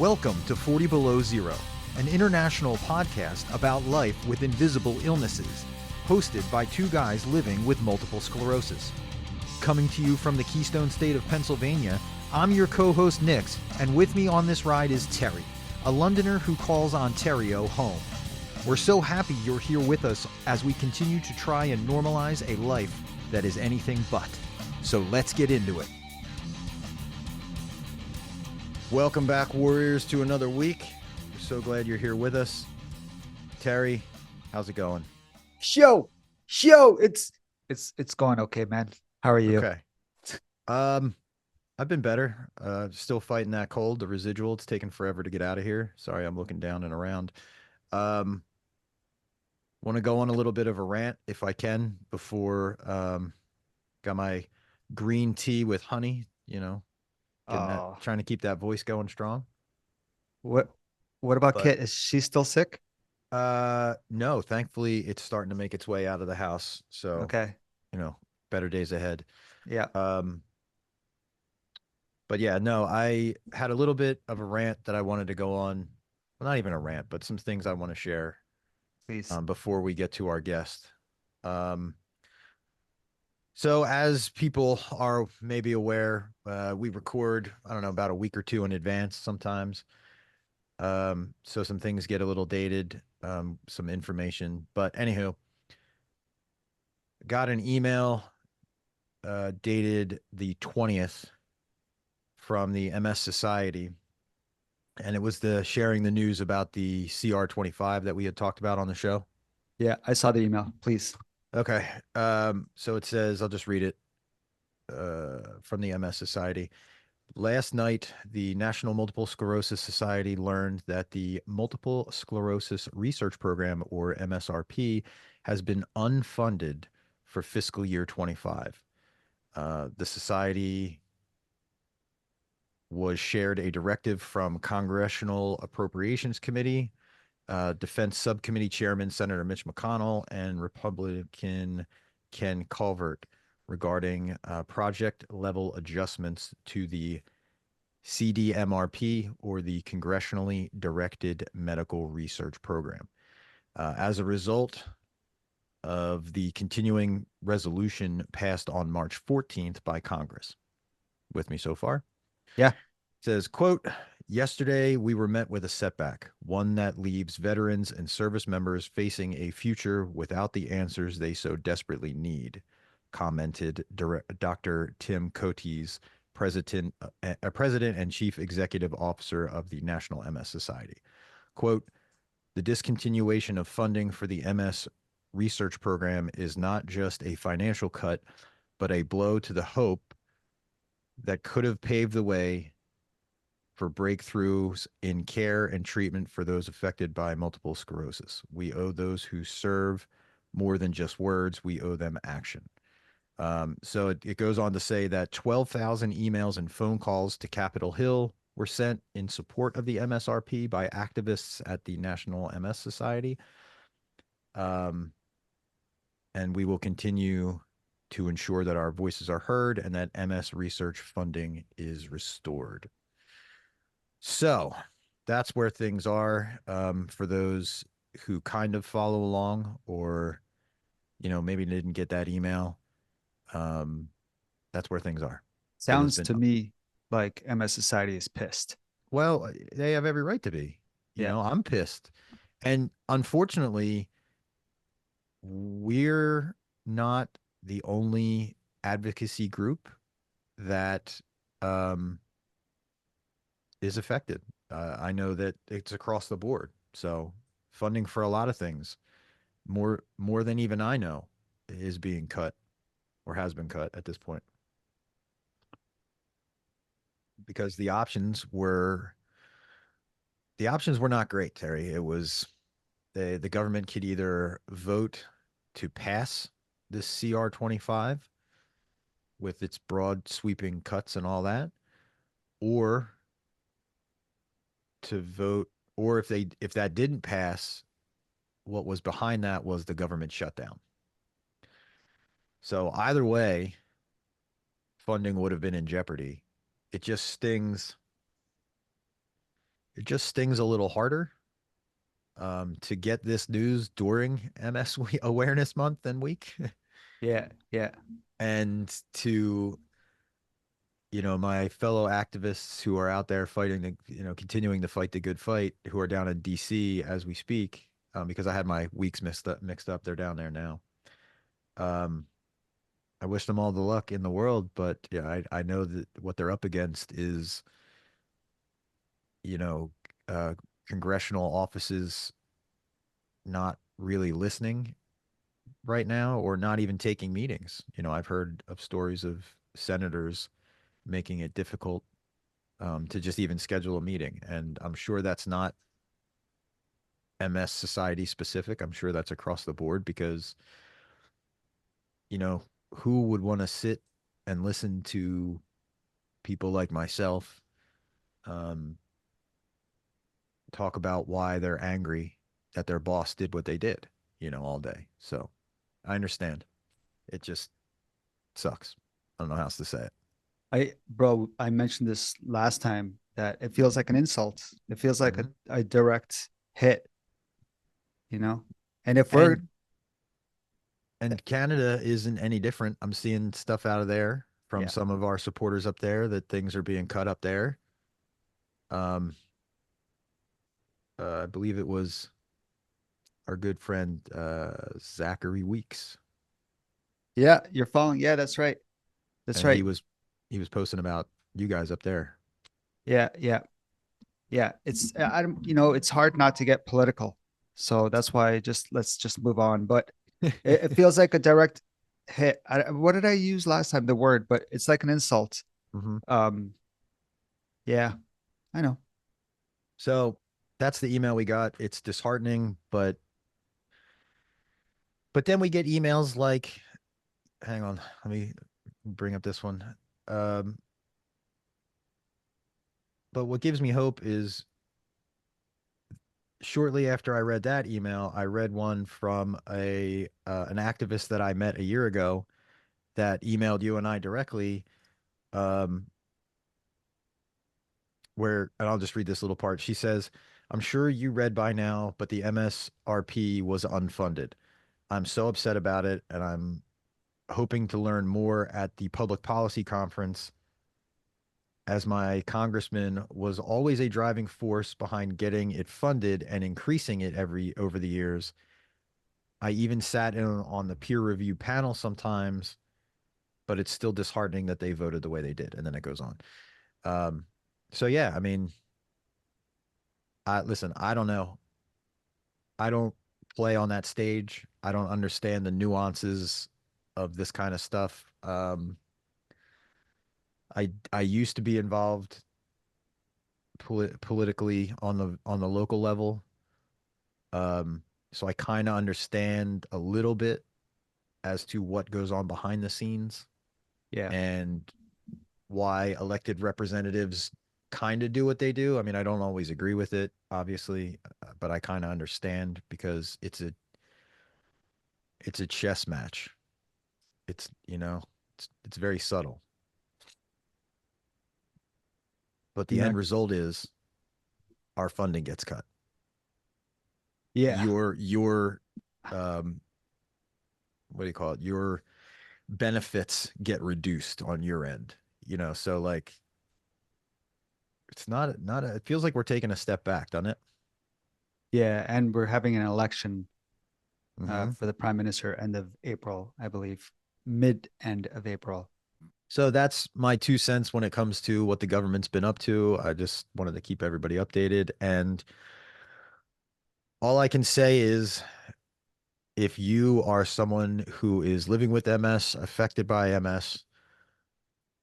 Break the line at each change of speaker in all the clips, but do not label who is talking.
Welcome to 40 Below Zero, an international podcast about life with invisible illnesses, hosted by two guys living with multiple sclerosis. Coming to you from the Keystone State of Pennsylvania, I'm your co-host Nix, and with me on this ride is Terry, a Londoner who calls Ontario home. We're so happy you're here with us as we continue to try and normalize a life that is anything but. So let's get into it. Welcome back, Warriors, to another week. We're so glad you're here with us. Terry, how's it going?
It's going okay, man. How are you?
Okay. I've been better. Still fighting that cold, the residual. It's taken forever to get out of here. Sorry, I'm looking down and around. Want to go on a little bit of a rant if I can before got my green tea with honey, trying to keep that voice going strong.
What about
But
Kit? Is she still sick?
No, thankfully it's starting to make its way out of the house. So,
Okay.
better days ahead.
Yeah.
But yeah, no, I had a little bit of a rant that I wanted to go on. Well, not even a rant, but some things I want to share
Please.
before we get to our guest. So as people are maybe aware, we record, I don't know, about a week or two in advance sometimes. So some things get a little dated, some information. But anywho, got an email dated the 20th from the MS Society. And it was the sharing the news about the CR25 that we had talked about on the show.
Yeah, I saw the email. Please.
Okay. So it says, I'll just read it from the MS Society. Last night, the National Multiple Sclerosis Society learned that the Multiple Sclerosis Research Program, or MSRP, has been unfunded for fiscal year 25. The society was shared a directive from Congressional Appropriations Committee, Defense Subcommittee Chairman Senator Mitch McConnell, and Republican Ken Calvert regarding project-level adjustments to the CDMRP, or the Congressionally Directed Medical Research Program. As a result of the continuing resolution passed on March 14th by Congress. With me so far?
Yeah.
It says, quote, yesterday we were met with a setback, one that leaves veterans and service members facing a future without the answers they so desperately need, commented Dr. Tim Cotes, President and Chief Executive Officer of the National MS Society. Quote, the discontinuation of funding for the MS research program is not just a financial cut, but a blow to the hope that could have paved the way for breakthroughs in care and treatment for those affected by multiple sclerosis. We owe those who serve more than just words. We owe them action. So it goes on to say that 12,000 emails and phone calls to Capitol Hill were sent in support of the MSRP by activists at the National MS Society. And we will continue to ensure that our voices are heard and that MS research funding is restored. So that's where things are for those who kind of follow along or, maybe didn't get that email. That's where things are.
Sounds to me like MS Society is pissed.
Well, they have every right to be. I'm pissed. And unfortunately, we're not the only advocacy group that is affected. I know that it's across the board. So funding for a lot of things, more than even I know, is being cut or has been cut at this point. Because the options were not great, Terry. It was the government could either vote to pass this CR25 with its broad sweeping cuts and all that, or to vote, or if that didn't pass, what was behind that was the government shutdown. So either way, funding would have been in jeopardy. It just stings it just stings a little harder to get this news during Awareness Month and week,
Yeah, yeah,
and to my fellow activists who are out there fighting continuing to fight the good fight, who are down in DC as we speak, because I had my weeks mixed up. They're down there now. Um, I wish them all the luck in the world, but yeah, I know that what they're up against is, you know, uh, congressional offices not really listening right now, or not even taking meetings. I've heard of stories of senators making it difficult to just even schedule a meeting. And I'm sure that's not MS Society specific. I'm sure that's across the board because, you know, who would want to sit and listen to people like myself um, talk about why they're angry that their boss did what they did, all day. So I understand. It just sucks. I don't know how else to say it.
I mentioned this last time that it feels like an insult. It feels like
Mm-hmm.
a direct hit, you know? And if we're,
And and Canada isn't any different. I'm seeing stuff out of there from
yeah,
some of our supporters up there that things are being cut up there. Um, I believe it was our good friend Zachary Weeks,
yeah, you're following. Yeah, that's right. That's
and he
right.
was he was posting about you guys up there.
Yeah, yeah, yeah. I don't, it's hard not to get political. So that's why let's just move on. But it feels like a direct hit. What did I use last time? The word, but it's like an insult.
Hmm.
Um, yeah, I know.
So that's the email we got. It's disheartening, but then we get emails like, hang on, let me bring up this one. Um, but what gives me hope is shortly after I read that email, I read one from a an activist that I met a year ago that emailed you and I directly, um, and I'll just read this little part. She says, "I'm sure you read by now, but the MSRP was unfunded. I'm so upset about it, and I'm hoping to learn more at the public policy conference, as my congressman was always a driving force behind getting it funded and increasing it every over the years. I even sat in on the peer review panel sometimes, but it's still disheartening that they voted the way they did." And then it goes on. Um, so yeah, I mean, listen, I don't know. I don't play on that stage. I don't understand the nuances of this kind of stuff. I used to be involved politically on the local level. Um, so I kind of understand a little bit as to what goes on behind the scenes
Yeah.
and why elected representatives kind of do what they do. I mean, I don't always agree with it, obviously, but I kind of understand because it's a chess match. It's very subtle, but the
Yeah.
end result is our funding gets cut.
Yeah.
Your um what do you call it? Your benefits get reduced on your end. So like it's it feels like we're taking a step back, doesn't it?
Yeah. And we're having an election
Mm-hmm.
for the prime minister end of April, I believe, mid end of April.
So that's my 2 cents when it comes to what the government's been up to. I just wanted to keep everybody updated. And all I can say is if you are someone who is living with MS, affected by MS,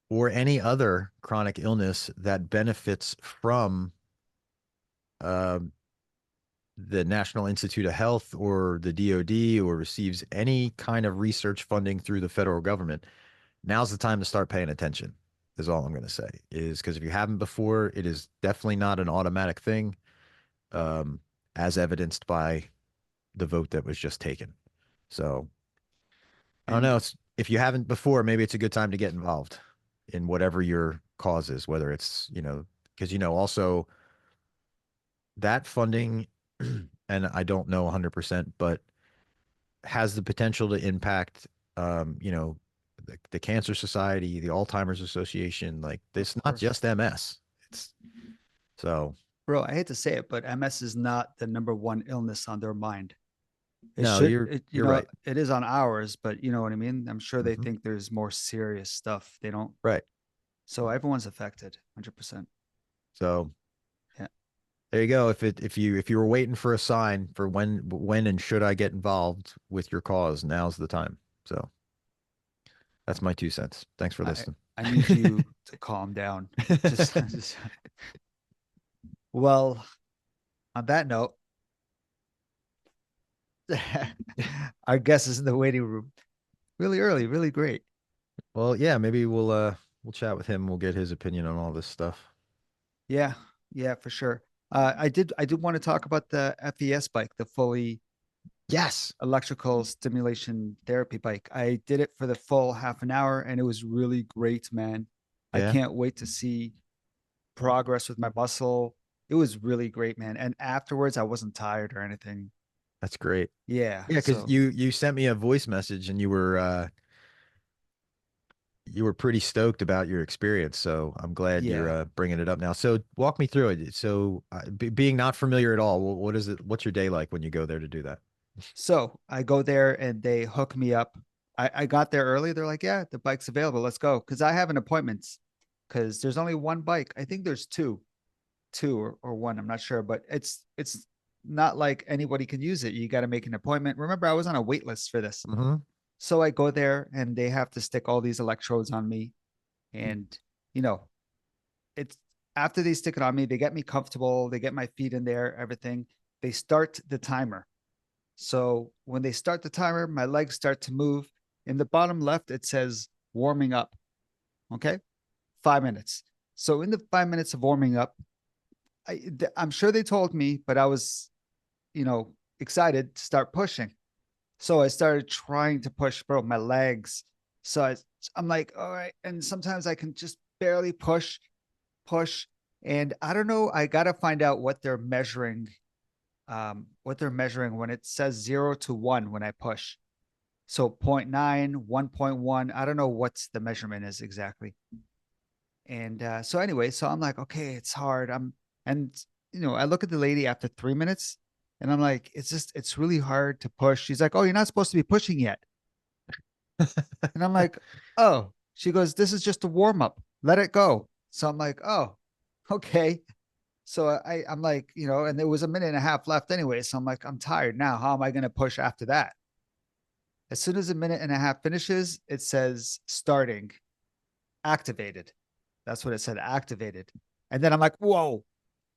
or any other chronic illness that benefits from uh, the National Institute of Health or the DoD, or receives any kind of research funding through the federal government, now's the time to start paying attention, is all I'm going to say. Is because if you haven't before, it is definitely not an automatic thing, um, as evidenced by the vote that was just taken. So I don't
And
know. If you haven't before, maybe it's a good time to get involved in whatever your cause is, whether it's, because, also that funding, and I don't know 100%, but has the potential to impact, you know, the Cancer Society, the Alzheimer's Association. Like,
Of
it's not
course.
just MS. It's so
Bro, I hate to say it, but MS is not the number one illness on their mind. It
no,
should,
you're right.
it is on ours, but you know what I mean? I'm sure they
Hmm.
think there's more serious stuff. They don't.
Right.
So everyone's affected, 100%.
So
Yeah.
there you go. If you were waiting for a sign for when and should I get involved with your cause, now's the time. So that's my 2 cents. Thanks for
I
listening.
I need you to calm down. Just well, on that note, our guest is in the waiting room. Really early, really great.
Well, yeah, maybe we'll chat with him. We'll get his opinion on all this stuff.
Yeah, yeah, for sure. I did want to talk about the FES bike, the fully
Yes.
electrical stimulation therapy bike. I did it for the full half an hour and it was really great, man. I
Yeah,
can't wait to see progress with my muscle. It was really great, man. And afterwards, I wasn't tired or anything.
that's great.
Yeah.
Yeah, because
So,
you sent me a voice message and you were pretty stoked about your experience. So I'm glad you're
yeah.
bringing it up now. So walk me through it. So being not familiar at all, what is it? What's your day like when you go there to do that?
So I go there and they hook me up. I got there early. They're like, yeah, the bike's available. Let's go. Cause I have an appointment because there's only one bike. I think there's two or one. I'm not sure, but it's not like anybody can use it. You got to make an appointment. Remember, I was on a wait list for this.
Hmm.
So I go there and they have to stick all these electrodes on me. And, you know, it's after they stick it on me, they get me comfortable, they get my feet in there, everything. They start the timer. So when they start the timer, my legs start to move. In the bottom left, it says warming up. Okay. 5 minutes. So in the 5 minutes of warming up, I'm sure they told me, but I was, excited to start pushing. So I started trying to push, bro, my legs. So I'm like, all right. And sometimes I can just barely push. And I don't know. I got to find out what they're measuring when it says 0 to 1 when I push. So 0.9, 1.1. I don't know what the measurement is exactly. And so anyway, so I'm like, okay, it's hard. And I look at the lady after 3 minutes and I'm like, it's really hard to push. She's like, oh, you're not supposed to be pushing yet. And I'm like, oh, she goes, this is just a warm up. Let it go. So I'm like, oh, okay. So I'm like, and there was a minute and a half left anyway. So I'm like, I'm tired now. How am I going to push after that? As soon as a minute and a half finishes, it says starting, activated. That's what it said, activated. And then I'm like, whoa,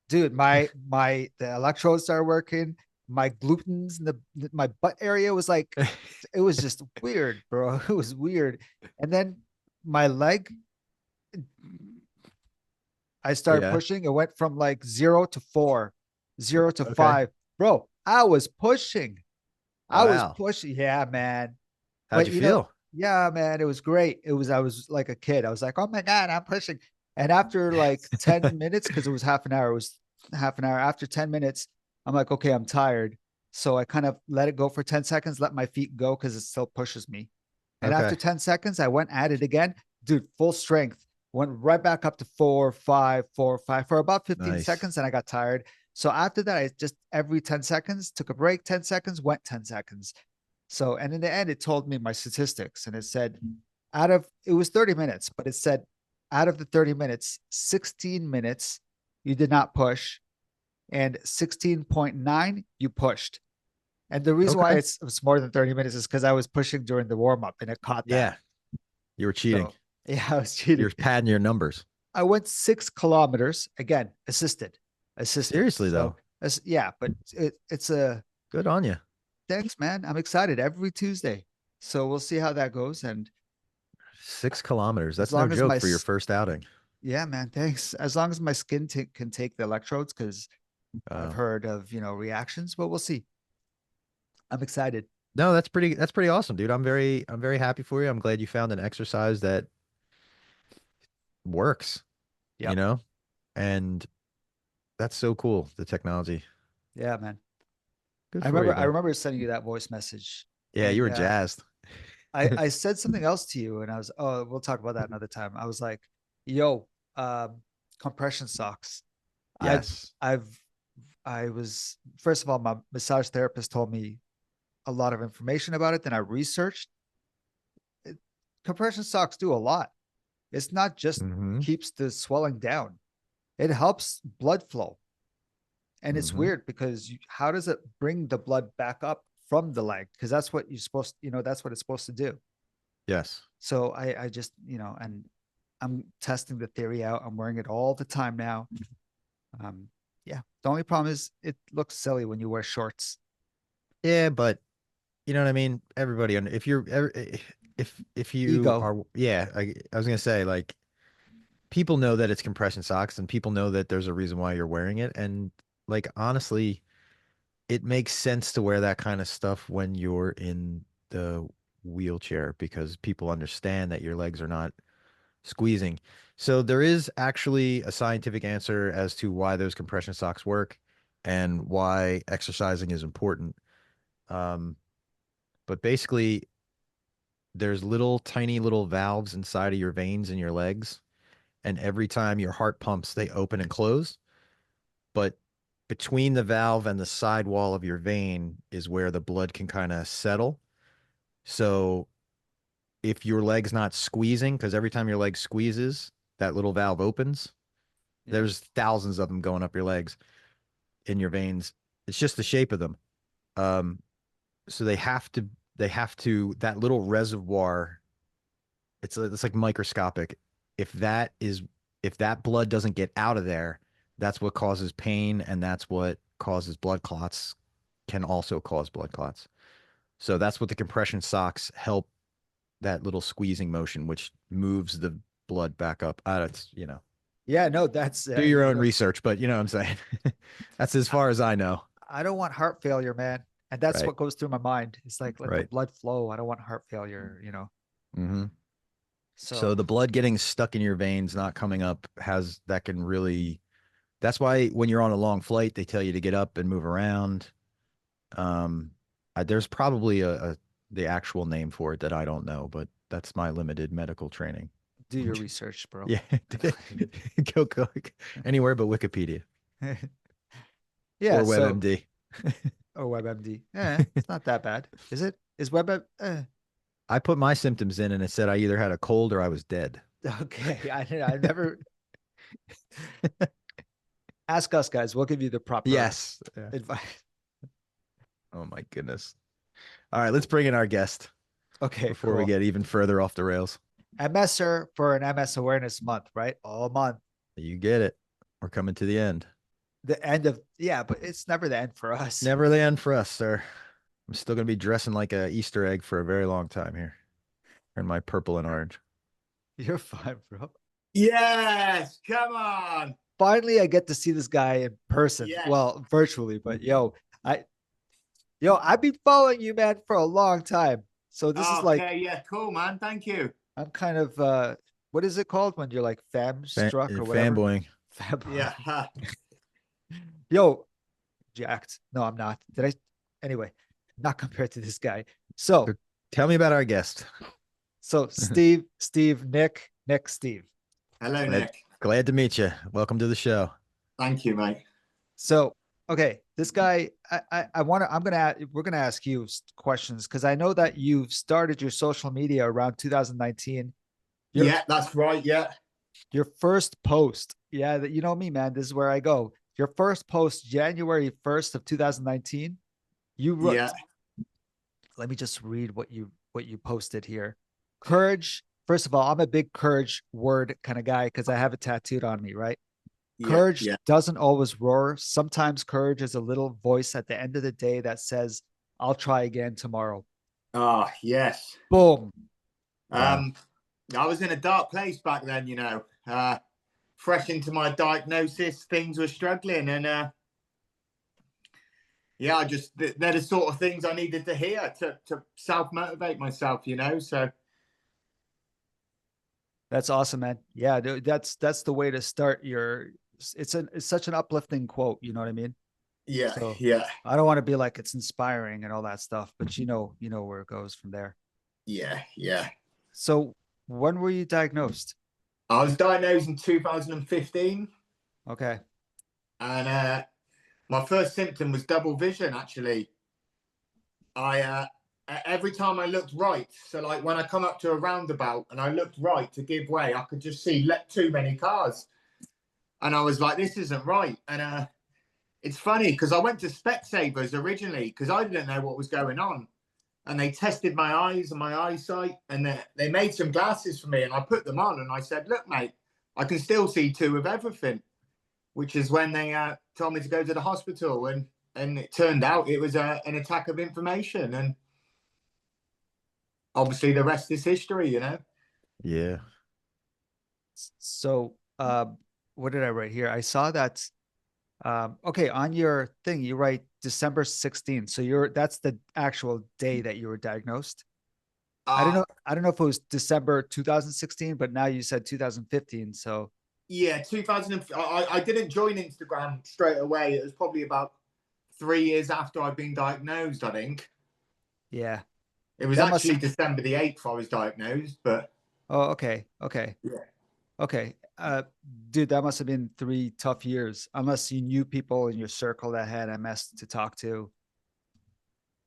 dude, the electrodes started working. My glutens in my butt area was like, it was just weird, bro. It was weird. And then my leg, I started
Yeah.
pushing. It went from like 0 to 4, 0 to 5.
Okay.
Bro, I was pushing. I was
Wow.
pushing. Yeah, man.
How'd
But
you feel?
yeah, man, it was great. I was like a kid. I was like, oh my God, I'm pushing. And after like 10 minutes, because it was half an hour, it was half an hour. After 10 minutes, I'm like, okay, I'm tired. So I kind of let it go for 10 seconds, let my feet go because it still pushes me. And after
Okay.
10 seconds, I went at it again. Dude, full strength. Went right back up to 4, 5, 4, 5 for about 15
Nice.
seconds. And I got tired. So after that, I just every 10 seconds took a break, 10 seconds, went 10 seconds. So, and in the end, it told me my statistics and it said it was 30 minutes, but it said out of the 30 minutes, 16 minutes you did not push and 16.9 you pushed. And the reason why
Okay.
it's more than 30 minutes is because I was pushing during the warm up and it caught that.
Yeah. You were cheating.
So, yeah, I was cheating.
You're padding your numbers.
I went 6 kilometers again, assisted.
Seriously
So,
though.
yeah, but it's a
Good on you.
thanks, man. I'm excited every Tuesday. So we'll see how that goes. And
6 kilometers.
as
That's no
long as
joke for your first outing.
yeah, man, thanks. As long as my skin can take the electrodes, because I've
Uh,
heard of reactions, but we'll see. I'm excited.
no, that's pretty awesome, dude. I'm very happy for you. I'm glad you found an exercise that works, you
Yep.
know? And That's so cool. The technology.
Yeah, man.
Good
I
for you,
remember I
bud.
remember sending you that voice message.
Yeah, you
And
were jazzed.
I said something else to you, and I was, oh, we'll talk about that another time. I was like, yo, compression socks. I've
Yes.
I've I was, first of all, my massage therapist told me a lot of information about it. Then I researched it. Compression socks do a lot. It's not just
Mm-hmm.
keeps the swelling down. It helps blood flow. And it's
Mm-hmm.
weird because how does it bring the blood back up from the leg? Because that's what you're supposed, that's what it's supposed to do.
Yes.
So I just, and I'm testing the theory out. I'm wearing it all the time now. Um, yeah. The only problem is it looks silly when you wear shorts.
Yeah, but you know what I mean? Everybody, if you're if you
Ego.
are, yeah, I was gonna say like people know that it's compression socks and people know that there's a reason why you're wearing it. And like honestly, it makes sense to wear that kind of stuff when you're in the wheelchair because people understand that your legs are not squeezing. So there is actually a scientific answer as to why those compression socks work and why exercising is important. Um, but basically, there's little tiny little valves inside of your veins in your legs, and every time your heart pumps, they open and close. But between the valve and the side wall of your vein is where the blood can kind of settle. So if your leg's not squeezing, because every time your leg squeezes, that little valve opens.
Yeah.
There's thousands of them going up your legs in your veins. It's just the shape of them. Um, so that little reservoir. It's like microscopic. If that is if that blood doesn't get out of there, that's what causes pain, and that's what causes blood clots. Can also cause blood clots. So that's what the compression socks help that little squeezing motion, which moves the blood back up. It's
Yeah. No, that's,
do your own research, but you know what I'm saying. That's as far as I know.
I don't want heart failure, man. And that's
Right.
what goes through my mind. It's like, let the
Right.
blood flow. I don't want heart failure.
Hmm. So
So
the blood getting stuck in your veins, not coming up, has that can really. That's why when you're on a long flight, they tell you to get up and move around. Um, there's probably the actual name for it that I don't know, but that's my limited medical training.
do your research, bro.
Yeah, go anywhere but Wikipedia
Yeah.
or
So,
WebMD.
or WebMD. It's not that bad. Is it? Is WebM?
I put my symptoms in and it said I either had a cold or I was dead.
Okay. I never ask us, guys. We'll give you the proper
Yes. Yeah.
advice.
Oh my goodness. All right, let's bring in our guest
Okay,
before we
cool.
get even further off the rails.
MSer for an MS Awareness Month, right? All month.
You get it. We're coming to the end.
The end of, yeah, but it's never the end for us.
Never the end for us, sir. I'm still going to be dressing like a Easter egg for a very long time here in my purple and orange.
You're fine, bro.
Yes, come on.
Finally, I get to see this guy in person.
Yes.
Well, virtually, but I've been following you, man, for a long time. So this is like,
Okay, yeah, cool, man. Thank you.
I'm kind of what is it called when you're like fam struck or whatever?
Fanboying.
Yeah.
Yo, jacked. No, I'm not. Did I? Anyway, not compared to this guy. So,
Tell me about our guest.
Steve, Nick, Steve.
Hello,
Glad,
Nick.
glad to meet you. Welcome to the show.
Thank you, mate.
So, okay, this guy, we're gonna ask you questions because I know that you've started your social media around 2019.
Yeah, that's right. Yeah.
Your first post, yeah, that, you know me, man. This is where I go. Your first post, January 1st of 2019. You wrote.
Yeah.
Let me just read what you posted here. Courage. First of all, I'm a big courage word kind of guy because I have it tattooed on me, right?
Yeah.
Courage
Yeah.
doesn't always roar. Sometimes courage is a little voice at the end of the day that says, I'll try again tomorrow.
Oh, yes.
Boom.
Wow.
I was in a dark place back then, fresh into my diagnosis, things were struggling. And yeah, they're the sort of things I needed to hear to self-motivate myself, so.
That's awesome, man. Yeah, that's the way to start it's such an uplifting quote. You know what I mean?
Yeah,
So
yeah,
I don't want to be like it's inspiring and all that stuff, but you know where it goes from there.
yeah, yeah.
So when were you diagnosed?
I was diagnosed in 2015,
Okay.
and my first symptom was double vision. Actually, I every time I looked right, so like when I come up to a roundabout and I looked right to give way, I could just see too many cars, and I was like, "This isn't right." And it's funny because I went to Specsavers originally because I didn't know what was going on, and they tested my eyes and my eyesight, and they made some glasses for me, and I put them on, and I said, "Look, mate, I can still see two of everything," which is when they told me to go to the hospital, and it turned out it was an attack of inflammation, and obviously the rest is history, you know.
Yeah.
So what did I write here? I saw that okay, on your thing you write December 16th. So that's the actual day that you were diagnosed.
Uh,
I don't know if it was December 2016, but now you said 2015. So
yeah, 2000. I didn't join Instagram straight away. It was probably about 3 years after I'd been diagnosed, I think.
yeah,
It was
that must
actually December the 8th I was diagnosed, but
oh, okay, okay,
yeah.
okay. Dude, that must have been 3 tough years, unless you knew people in your circle that had MS to talk to.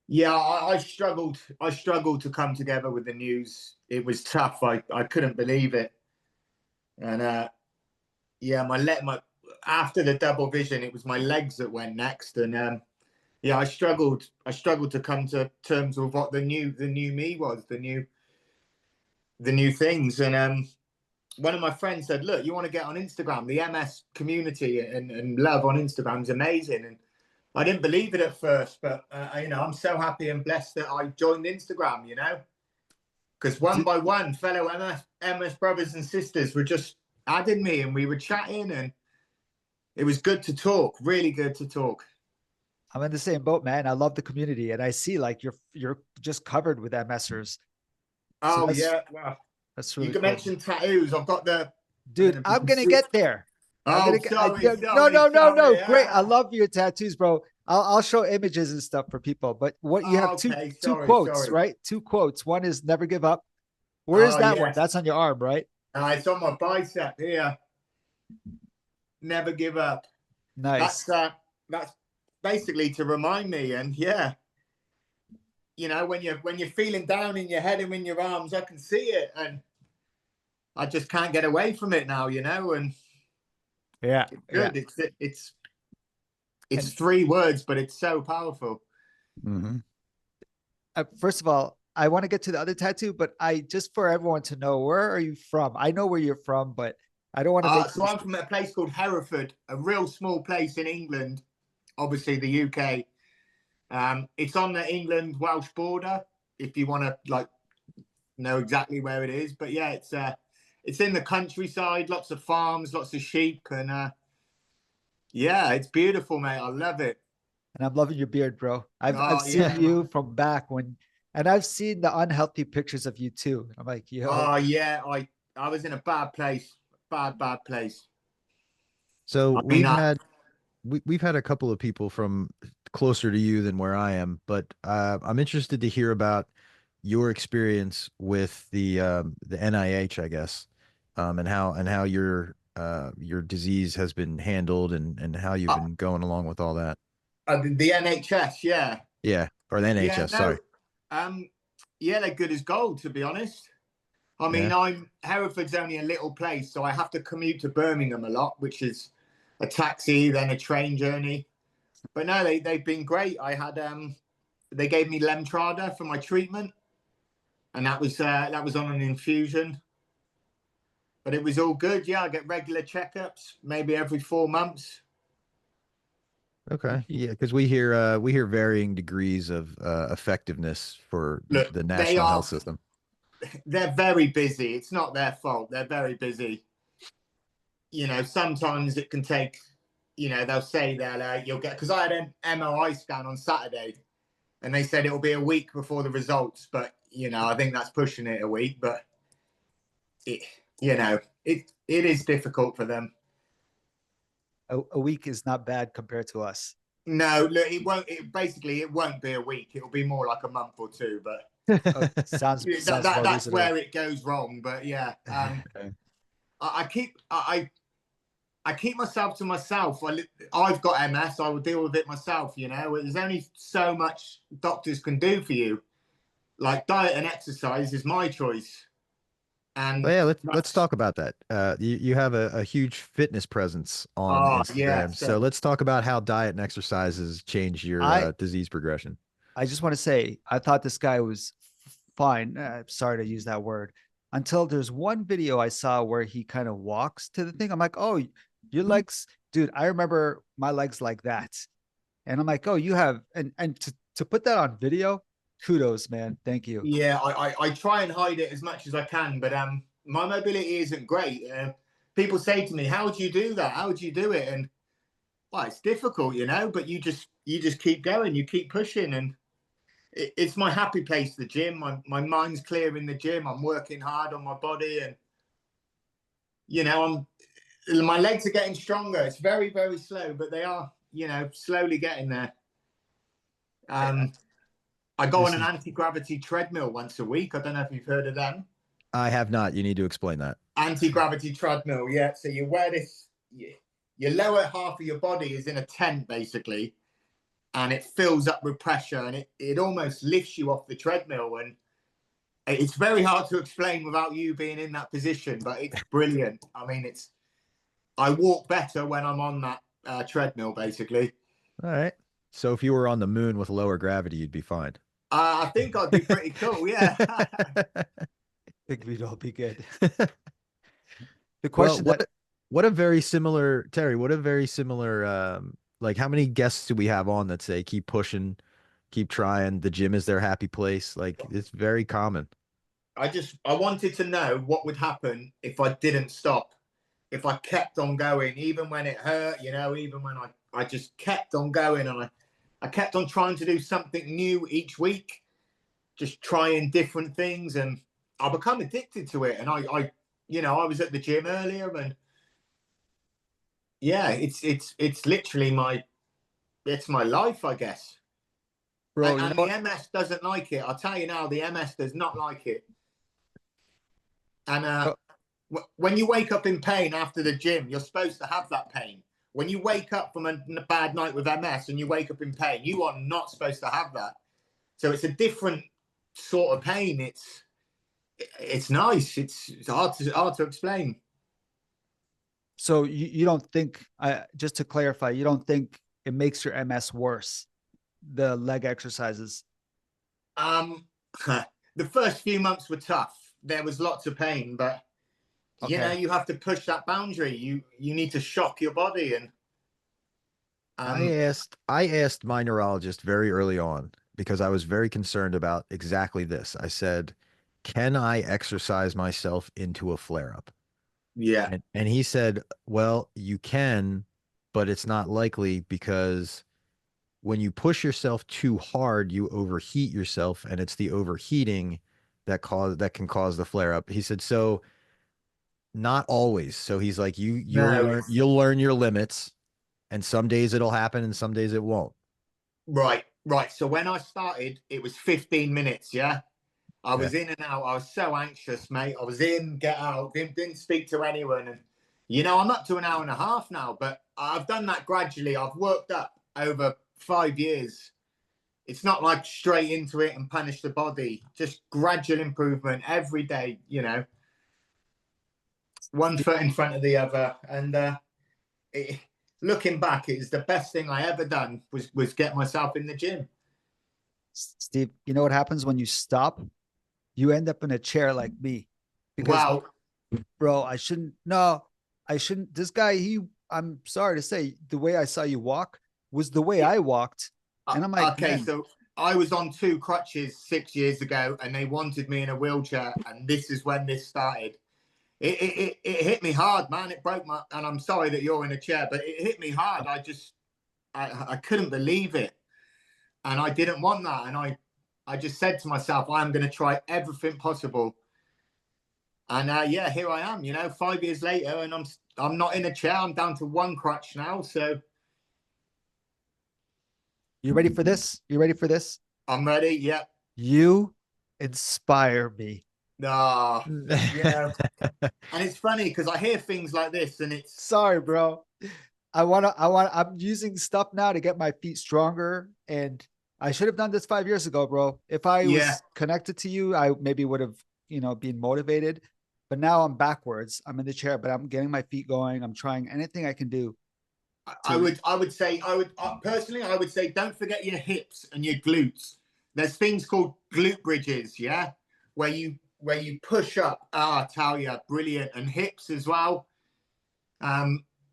Yeah, I struggled. I struggled to come together with the news. It was tough. I couldn't believe it. And yeah, my after the double vision, it was my legs that went next. And yeah, I struggled to come to terms with what the new me was, the new things. And one of my friends said, "Look, you want to get on Instagram? The MS community and love on Instagram is amazing." And I didn't believe it at first, but you know, I'm so happy and blessed that I joined Instagram. You know, because one by one, fellow MS brothers and sisters were just adding me, and we were chatting, and it was good to talk. Really good to talk.
I'm in the same boat, man. I love the community, and I see like you're just covered with MSers. So
Oh yeah, well,
that's
you
really
can
cool,
mention tattoos. I've got the. I don't
dude.
know if you
I'm
can
gonna
see.
get there. I'm
Oh,
gonna get.
sorry,
No,
sorry,
no, no, no.
sorry.
Great. I love your tattoos, bro. I'll show images and stuff for people. But what you have
Okay,
two
sorry,
quotes,
sorry.
right? Two quotes. One is never give up. Where is
Oh
that one?
yes,
That's on your arm, right?
it's on my bicep here. Never give up.
Nice.
That's basically to remind me. And yeah, you know, when you're feeling down in your head and in your arms, I can see it, and I just can't get away from it now. You know, and
Yeah,
it's
yeah.
good. It's
And
3 words, but it's so powerful.
Mm-hmm.
first of all, I want to get to the other tattoo, but I just for everyone to know, where are you from? I know where you're from, but I don't want to make
So I'm from a place called Hereford, a real small place in England, obviously the UK. It's on the England-Welsh border, if you want to like know exactly where it is. But yeah, it's in the countryside, lots of farms, lots of sheep, and yeah, it's beautiful, mate. I love it.
and I'm loving your beard, bro. I've
Oh
seen
yeah,
you from back when, and I've seen the unhealthy pictures of you too. I'm like, yo,
oh yeah. I was in a bad place, bad place.
So
I mean,
we've had a couple of people from closer to you than where I am, but I'm interested to hear about your experience with the NIH, I guess, and how your disease has been handled and how you've
uh,
been going along with all that.
the NHS, yeah,
Yeah, or the
yeah,
NHS.
no,
Sorry.
um, yeah, they're good as gold, to be honest. I mean,
Yeah.
I'm Hereford's only a little place, so I have to commute to Birmingham a lot, which is a taxi, then a train journey. But no, they've been great. I had they gave me Lemtrada for my treatment, and that was on an infusion. But it was all good. Yeah, I get regular checkups, maybe every 4 months.
Okay. Yeah, because we hear varying degrees of effectiveness for
Look,
the national health system.
they're very busy. It's not their fault. They're very busy. You know, sometimes it can take, you know, they'll say that you'll get, because I had an MRI scan on Saturday and they said it'll be a week before the results. But, you know, I think that's pushing it a week. But, it, you know, it is difficult for them.
A week is not bad compared to us.
No, look, it won't. It won't be a week. It'll be more like a month or two. But
Oh, sounds more
that's
reasonable.
where it goes wrong. But yeah,
Okay.
I keep myself to myself. I've got MS. I will deal with it myself. You know, there's only so much doctors can do for you. Like diet and exercise is my choice.
Well,
And
yeah, let's
that's,
talk about that. You have a huge fitness presence on
oh yeah.
Instagram, so let's talk about how diet and exercises change your
I
disease progression.
I just want to say I thought this guy was fine. Sorry to use that word. Until there's one video I saw where he kind of walks to the thing. I'm like, oh, your legs, dude. I remember my legs like that, and I'm like, oh, you have, and to put that on video, kudos, man. Thank you.
Yeah, I try and hide it as much as I can, but my mobility isn't great. People say to me, "How do you do that? How do you do it?" And well, it's difficult, you know. But you just keep going, you keep pushing, and it's my happy place. The gym, my mind's clear in the gym. I'm working hard on my body, and you know, my legs are getting stronger. It's very very slow, but they are, you know, slowly getting there.
I,
Um, I go on
This
an
is
anti-gravity treadmill once a week. I don't know if you've heard of them.
I have not. You need to explain that.
Anti-gravity treadmill, yeah. So you wear this, your lower half of your body is in a tent basically, and it fills up with pressure, and it almost lifts you off the treadmill. And it's very hard to explain without you being in that position, but it's brilliant. I mean, I walk better when I'm on that treadmill basically.
All right. So if you were on the moon with lower gravity, you'd be fine.
I think I'd be pretty cool, yeah.
think we'd all be good. The
Well,
question that
what a very similar Terry, what a very similar like how many guests do we have on that say keep pushing, keep trying, the gym is their happy place? Like it's very common.
I wanted to know what would happen if I didn't stop, if I kept on going, even when it hurt, you know, even when I just kept on going, and I kept on trying to do something new each week, just trying different things, and I become addicted to it. And you know, I was at the gym earlier, and yeah, it's literally it's my life, I guess.
bro, you
And
know
the
what?
MS doesn't like it. I'll tell you now, the MS does not like it. And
Bro,
when you wake up in pain after the gym, you're supposed to have that pain. When you wake up from a bad night with MS and you wake up in pain, you are not supposed to have that. So it's a different sort of pain. It's nice. It's hard to explain.
so you don't think just to clarify, you don't think it makes your MS worse, the leg exercises?
Um, the first few months were tough. There was lots of pain, but you know,
Okay.
you have to push that boundary. You need to shock your body, and um,
I asked my neurologist very early on because I was very concerned about exactly this. I said, "Can I exercise myself into a flare up?"
yeah,
And he said, "Well, you can, but it's not likely because when you push yourself too hard, you overheat yourself, and it's the overheating that can cause the flare up." He said, "So not always." So he's like,
no,
you'll learn your limits, and some days it'll happen, and some days it won't."
right. So when I started, it was 15 minutes. Yeah, I
Yeah.
was in and out. I was so anxious, mate. I was in, get out, didn't speak to anyone, and you know, I'm up to an hour and a half now. But I've done that gradually. I've worked up over 5 years. It's not like straight into it and punish the body. Just gradual improvement every day. You know, one foot in front of the other, and it, looking back, it was the best thing I ever done was get myself in the gym.
Steve, you know what happens when you stop? You end up in a chair like me because,
Wow.
bro, I shouldn't. This guy, I'm sorry to say, the way I saw you walk was the way I walked. And I'm like,
Okay,
man,
so I was on 2 crutches 6 years ago, and they wanted me in a wheelchair, and this is when this started. It hit me hard, man. It broke my, and I'm sorry that you're in a chair, but it hit me hard. I couldn't believe it, and I didn't want that, and I just said to myself, I'm going to try everything possible And yeah, here I am, 5 years later, and I'm not in a chair. I'm down to one crutch now. So
You ready for this? You ready for this?
I'm ready. Yeah.
You inspire me.
Ah, and it's funny because I hear things like this, and it's
Sorry, bro. I'm using stuff now to get my feet stronger. And I should have done this 5 years ago, bro. If I
yeah.
was connected to you, I maybe would have, been motivated. But now I'm backwards. I'm in the chair, but I'm getting my feet going. I'm trying anything I can do
I would say, personally, I would say, don't forget your hips and your glutes. There's things called glute bridges, yeah, where you push up. I tell you, brilliant, and hips as well.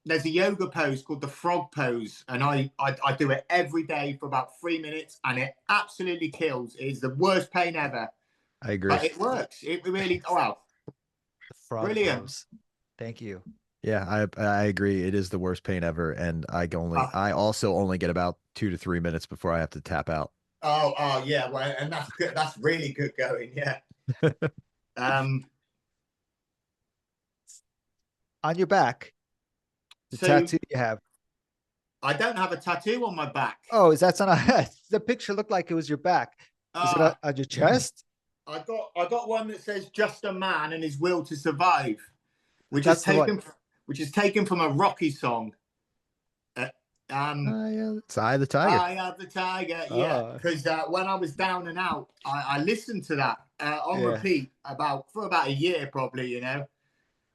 There's a yoga pose called the frog pose, and I do it every day for about 3 minutes, and it absolutely kills. It is the worst pain ever,
I agree.
but it works. It really, oh wow,
the frog
brilliant.
pose. Thank you.
Yeah, I agree. It is the worst pain ever, and I also only get about 2 to 3 minutes before I have to tap out.
Oh yeah, well, and that's good. That's really good going. Yeah.
On your back, the
So
tattoo you have.
I don't have a tattoo on my back.
Oh, is that on a the picture looked like it was your back. Is it on your chest?
I got one that says "Just a Man and His Will to Survive," which
That's
is taken from a Rocky song.
Yeah, it's Eye of the Tiger.
Eye of the Tiger, yeah. Because when I was down and out, I listened to that on repeat for about a year, probably, and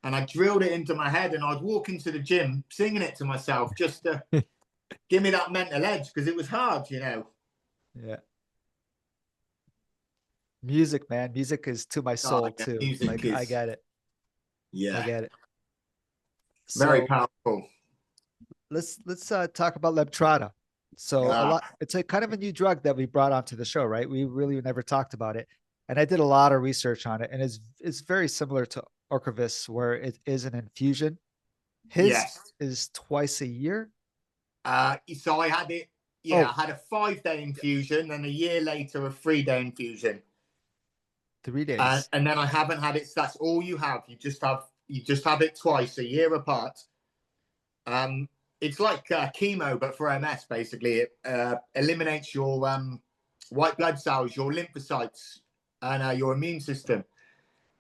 I drilled it into my head, and I'd walk into the gym singing it to myself just to give me that mental edge, because it was hard,
Yeah. Music, man. Music is to my soul too. Like I get it.
Yeah.
I get it.
Very powerful.
Let's talk about Lemtrada. So it's a kind of a new drug that we brought onto the show, right? We really never talked about it. And I did a lot of research on it, and it's very similar to Ocrevus, where it is an infusion. His is twice a year.
So I had it. Yeah, I had a 5-day infusion, and a year later a 3-day infusion.
3 days.
And then I haven't had it. So that's all you have. You just have it twice, a year apart. It's like chemo, but for MS. Basically, it eliminates your white blood cells, your lymphocytes, and your immune system.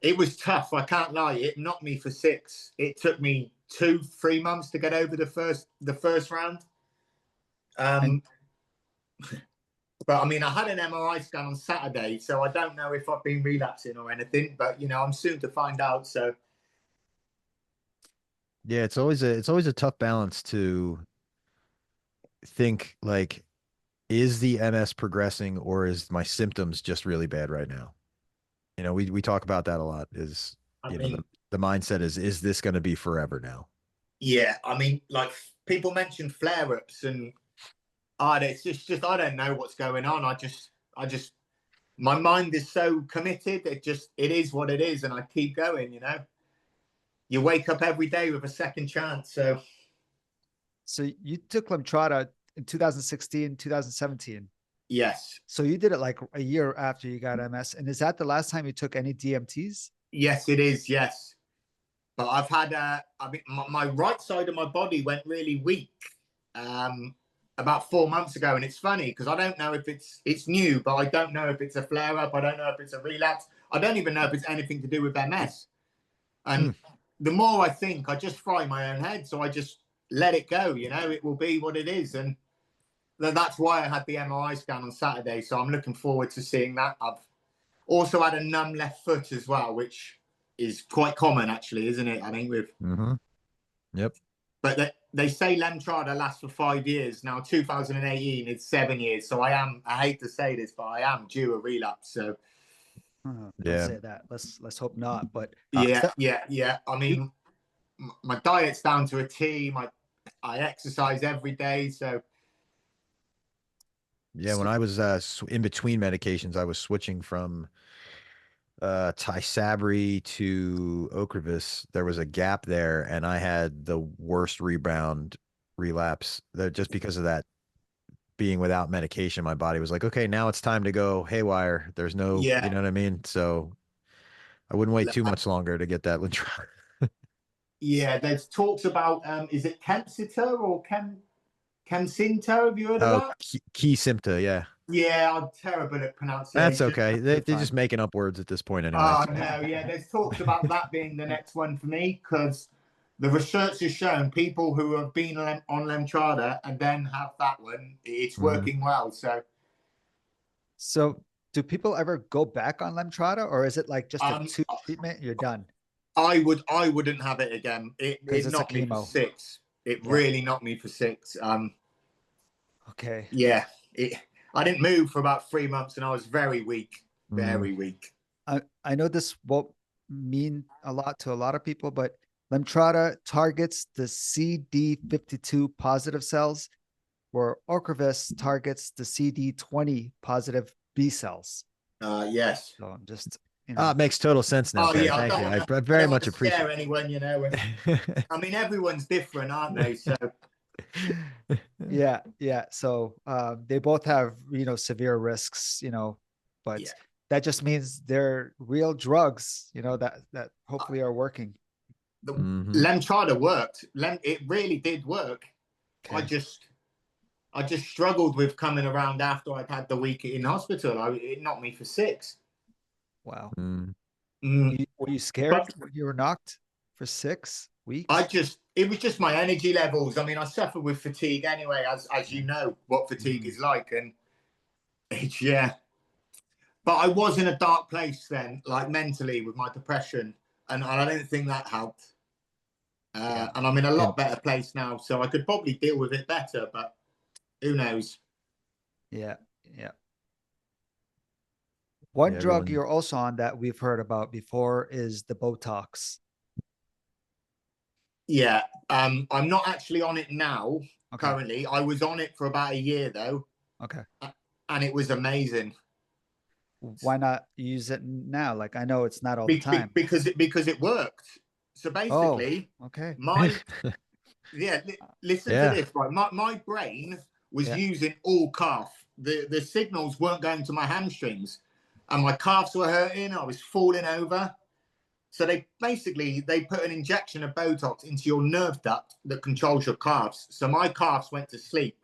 It was tough. I can't lie. It knocked me for 6. It took me 2-3 months to get over the first round. But I mean, I had an MRI scan on Saturday, so I don't know if I've been relapsing or anything. But I'm soon to find out. So
yeah, it's always a tough balance to think like, is the MS progressing, or is my symptoms just really bad right now? We talk about that a lot. The mindset is this going to be forever now?
Yeah, I mean, like people mention flare-ups, and it's just I don't know what's going on. I just my mind is so committed. It is what it is, and I keep going. You wake up every day with a second chance.
So you took Lemtrada in 2016, 2017.
Yes.
So you did it like a year after you got MS. And is that the last time you took any DMTs?
Yes, it is. Yes. But I've had, my right side of my body went really weak about 4 months ago. And it's funny because I don't know if it's new, but I don't know if it's a flare up. I don't know if it's a relapse. I don't even know if it's anything to do with MS. And the more I think, I just fry my own head. So I just let it go. It will be what it is. And that's why I had the MRI scan on Saturday. So I'm looking forward to seeing that. I've also had a numb left foot as well, which is quite common, actually, isn't it? I think with.
Yep.
But they say Lemtrada lasts for 5 years. Now, 2018 is 7 years. So I hate to say this, but I am due a relapse. So.
Don't say that. Let's hope not. But
yeah. I mean, my diet's down to a T. I exercise every day. So.
Yeah, when I was in between medications, I was switching from Tysabri to Ocrevus. There was a gap there, and I had the worst rebound relapse just because of that. Being without medication, my body was like, okay, now it's time to go haywire. There's no, you know what I mean? So I wouldn't wait too much longer to get that Lemtrada.
Yeah, there's talks about is it Kemsita or Kemsinta? Have you heard of
Oh,
that?
key symptom. Yeah,
Yeah, I'm terrible at
that's
pronunciation.
okay. They're just
Fine.
making up words at this point,
Oh
anyways.
no, yeah, there's talks about that being the next one for me because the research has shown people who have been on Lemtrada and then have that one, it's
Mhm.
working well.
So do people ever go back on Lemtrada, or is it like just a
Um,
2 treatment, you're done?
I wouldn't have it again.
Because
It
it's a
knocked me for
chemo.
6. It
Yeah.
really knocked me for 6.
Okay.
Yeah, I didn't move for about 3 months and I was very weak,
Mm.
very weak.
I know this won't mean a lot to a lot of people, but Lemtrada targets the CD52 positive cells, where Ocrevus targets the CD20 positive B cells.
Yes.
So I'm just,
Ah, it makes total sense now,
Oh
Ken.
yeah,
Thank you. I
I
very
don't want
much
to scare
appreciate
anyone, you know. And
it.
I mean, everyone's different, aren't they? So
yeah. So they both have, severe risks, but
yeah,
that just means they're real drugs, that hopefully are working.
the
Mhm.
Lemtrada worked. It really did work. I
Okay.
just I just struggled with coming around after I'd had the week in hospital. It knocked me for 6.
Wow.
Mm.
Mm.
Were you
But
scared when you were knocked for 6 weeks?
it was just my energy levels. I mean, I suffer with fatigue anyway, as you know what fatigue
Mhm.
is like, and it's yeah. But I was in a dark place then, like mentally with my depression, and I don't think that helped.
Yeah.
And I'm in a
And
lot better place now, so I could probably deal with it better. But who knows?
Yeah. Yeah. One
yeah,
drug
everyone.
you're also on that we've heard about before is the Botox.
Yeah, I'm not actually on it now.
Okay.
Currently, I was on it for about a year though,
Okay.
and it was amazing.
Why not use it now? Like, I know it's not all the time.
Because it worked. So
Oh,
basically,
okay.
my yeah, listen to
Yeah.
this, right? My brain was
Yeah.
using all calf. The signals weren't going to my hamstrings, and my calves were hurting. I was falling over. So they put an injection of Botox into your nerve duct that controls your calves. So my calves went to sleep.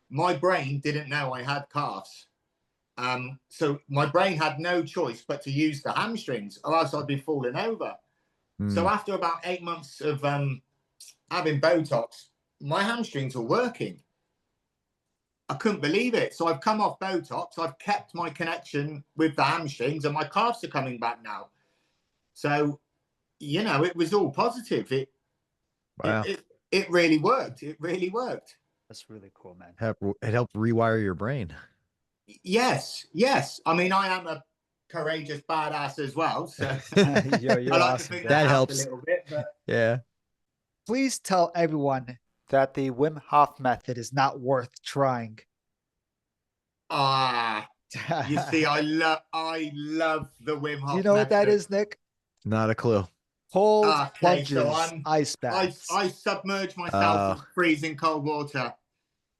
My brain didn't know I had calves. So my brain had no choice but to use the hamstrings, or else I'd be falling over. So
Mm.
after about 8 months of having Botox, my hamstrings were working. I couldn't believe it. So I've come off Botox. I've kept my connection with the hamstrings, and my calves are coming back now. So it was all positive. It
Wow.
it, it really worked. It really worked.
That's really cool, man.
It helped rewire your brain.
Yes, yes. I mean, I am a courageous badass as well. So I
You're
like to
awesome,
think that
dude.
That
helped a
helps.
little bit, but
Yeah.
Please tell everyone that the Wim Hof method is not worth trying.
ah, you see,
Do
I love the Wim
you
Hof
know what that
method.
is, Nick?
Not a clue.
Cold
Okay, so
plunges, ice baths.
I submerge myself
Uh,
in freezing cold water.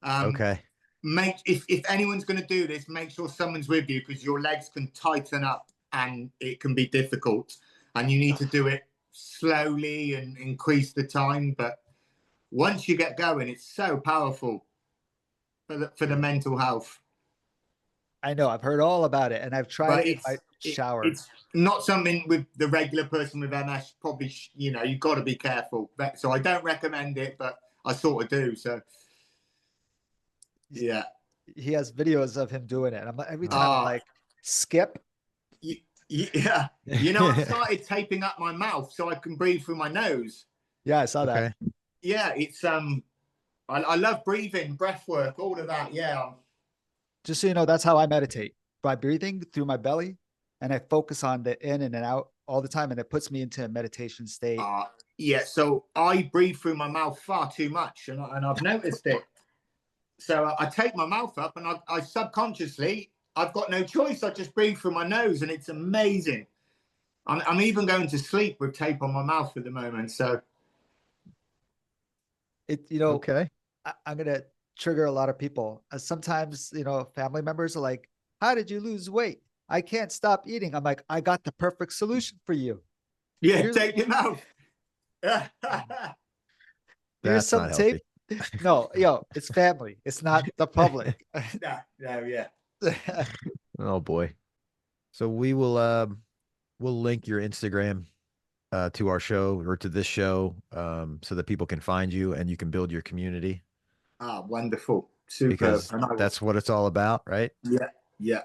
Um,
okay.
if anyone's going to do this, make sure someone's with you because your legs can tighten up and it can be difficult, and you need to do it slowly and increase the time. But once you get going, it's so powerful for the mental health.
I know, I've heard all about it, and I've tried
But
it in my shower.
it's not something with the regular person with MS. Probably you've got to be careful. So I don't recommend it, but I sort of do. So yeah.
He has videos of him doing it. And every time I'm
Ah,
like, skip.
yeah. I've started taping up my mouth so I can breathe through my nose.
Yeah, I saw that.
Okay.
Yeah, it's I love breathing, breath work, all of that. Yeah.
Just so you know, that's how I meditate, by breathing through my belly, and I focus on the in and out all the time, and it puts me into a meditation state.
Uh yeah. So I breathe through my mouth far too much, and I've noticed it. So I take my mouth up, and I subconsciously, I've got no choice. I just breathe through my nose, and it's amazing. I'm even going to sleep with tape on my mouth at the moment. So
It,
Okay.
I'm gonna trigger a lot of people. Sometimes, family members are like, "How did you lose weight?" I can't stop eating. I'm like, I got the perfect solution for you.
Yeah,
Here's-
take him out.
Here's
That's
some
not
tape. No, it's family. It's not the public.
no, yeah.
Oh boy. So we'll link your Instagram to our show or to this show so that people can find you and you can build your community
Ah, wonderful. Super.
because that's what it's all about, right?
Yeah, yeah.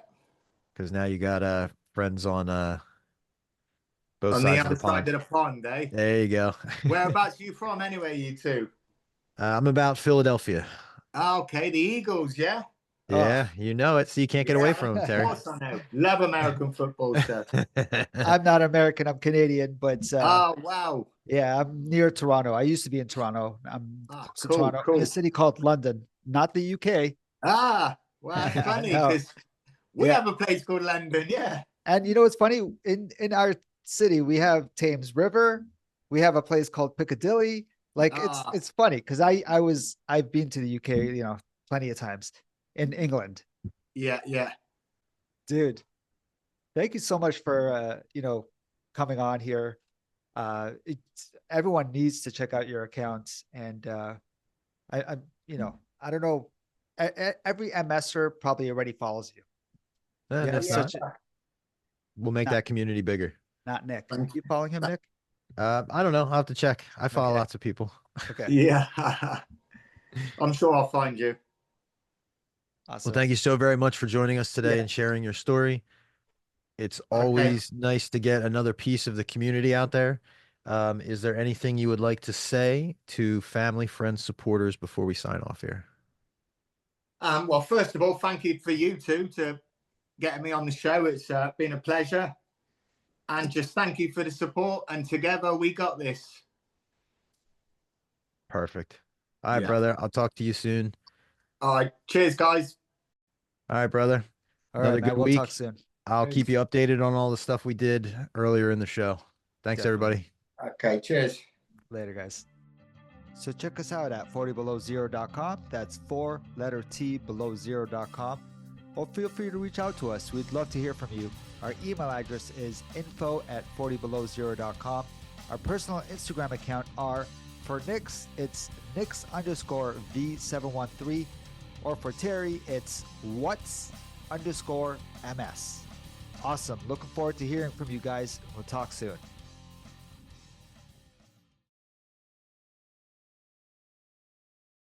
Because now you got friends on both
On the
sides of
other
the pond.
side of the pond, eh?
There you go.
Whereabouts are you from anyway, you two?
I'm about Philadelphia.
Ah, okay, the Eagles, yeah?
Yeah, you know it. So you can't get away from them,
Of
Terry.
course I know. Love American football, sir.
I'm not American. I'm Canadian, but
Oh, wow.
yeah, I'm near Toronto. I used to be in Toronto. I'm
Ah,
close to
cool,
Toronto, in
cool.
a city called London, not the UK.
Ah, well, it's funny
No.
because we
Yeah.
have a place called London, yeah.
And you know what's funny? In our city, we have Thames River. We have a place called Piccadilly. Like
Ah.
it's funny because I've been to the UK, plenty of times in England.
Yeah, yeah.
Dude, thank you so much for coming on here. Everyone needs to check out your accounts, and I I don't know, every MSer probably already follows you.
And
Yeah,
if not, we'll make
Not-
that community bigger.
Not Nick. You following him, Nick?
I don't know. I'll have to check. I follow
Okay.
lots of people.
Okay.
Yeah. I'm sure I'll find you.
Awesome.
Well, thank you so very much for joining us today
Yeah.
and sharing your story. It's always nice to get another piece of the community out there. Is there anything you would like to say to family, friends, supporters before we sign off here?
Well, first of all, thank you for you two to getting me on the show. It's been a pleasure. And just thank you for the support. And together we got this.
Perfect. All right,
Yeah.
brother. I'll talk to you soon.
All right. Cheers, guys.
All right, brother.
All
Another
right, man.
good
We'll
week.
talk soon.
I'll keep you updated on all the stuff we did earlier in the show. Thanks,
Definitely.
everybody.
Okay. Cheers.
Later, guys. So check us out at 40belowzero.com. That's 4 T below zero.com. Or feel free to reach out to us. We'd love to hear from you. Our email address is info@40belowzero.com. Our personal Instagram account are, for Nix, it's Nix_V713. Or for Terry, it's What's_MS. Awesome. Looking forward to hearing from you guys. We'll talk soon.